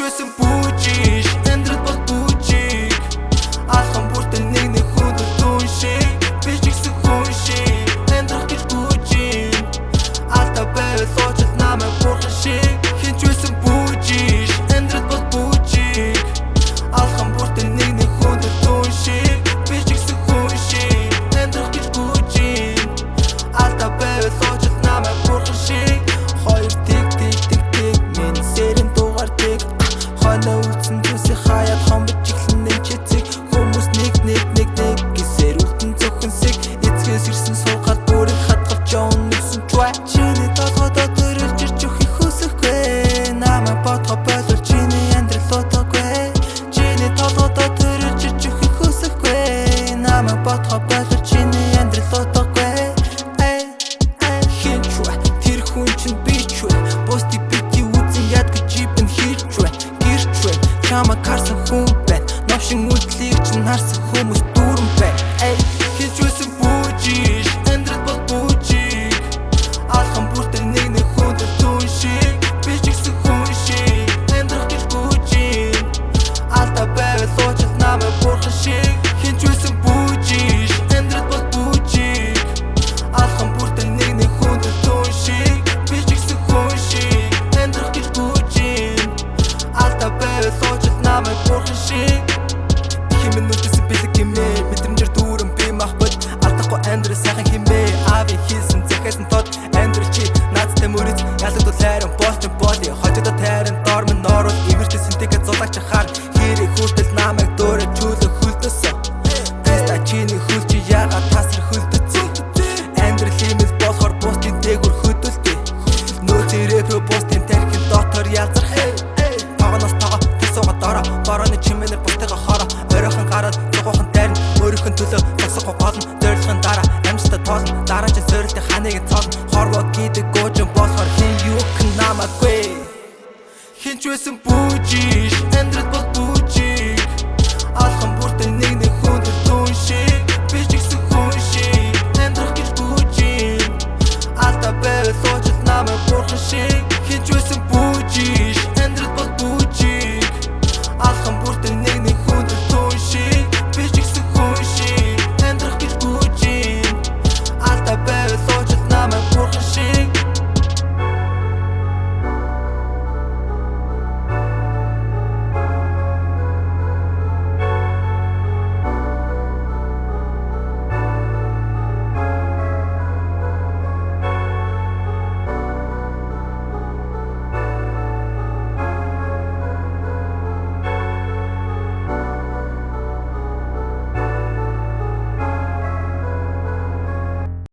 байсан бүжиж амьдрал бол бүжиг алхан бүртэн нэг хүнд дүүн шиг би ч ихсэн хүн шиг амьдрах гэж бүжин алта байвал очил намайг бурхан шиг хинч байсан бүжиж амьдрал бол бүжиг алхан бүртэн нэг хүнд дүүн шиг би ч ихсэн хүн шиг амьдрах гэж бүжин алта байвал очил намайг бурхан шиг хоёр тик миний сэрэн дугаар тик хоноо үлдсэн зүйлсээ хаяад хомбож эхлэн чицэг хүмүүс нэг гисэр үлдэн зөвхөнсэг эцгээс ирсэн суугаад бүрийг хатгалж явна нүсэн чуа чиний толгойдоо төрөлж ирж өгөхийг хүсэхгүй намайг бодгоо бойлоор чиний амьдрал утгагүй чиний толгойдоо төрөлж ирж өгөхийг хүсэхгүй намайг бодгоо бойлоор чиний амьдрал утгагүй хин чуа тэр хүн чинь би чуа бости чама карсан хүн байна новшин үлдлийг чинь харсан хүмүүс дүүрэн байна хинч байсан бүжиж амьдрал бол бүжиг алхан бүртэн нэг хүнд дүүн шиг би ч ихсэн хүн шиг амьдрах гэж бүжин алта байвал очил намайг бурхан шиг хинч байсан бүжиж амьдрал бол бүжиг алхан бүртэн нэг хүнд дүүн шиг би ч ихсэн хүн шиг амьдрах гэж бүжин алта байвал намайг бурхан шиг химэн нүдсэн бэлэг гэмээ мэдрэмжээр дүүрэн би махбод алдахгүй амьдрал сайхан химээ ави хийсэн захиасан тод амьдрал чи наадтай мөрөж ялагдвал хайран болчин боли хожигдо тайран дормон норол ивэртэй синтэгэ зулаач хаар хэрэг хүртэл намайг дөөрэ чөлөө хөлдөсөн теста чиний хөл чи яагаад тасар хөлдөцсөн амьдрал химэл болохоор бусдын дээгүр хөдөлтөө нөөцөрөө бусдын тархин дотор ялзарх тагнаас тага Бараны чимэнэр бустайга хара Ойройхон гараад зугуухан дайрн Өөрийнхөн төлөө тасахгүй голн Зорилгын дараа амжилтад тоолн Дараа чинь сорилтын ханыг нь цолн Хорвоо гэдэг гуужин болохоор хин юу гэх намаагүй хинч байсан бүжиж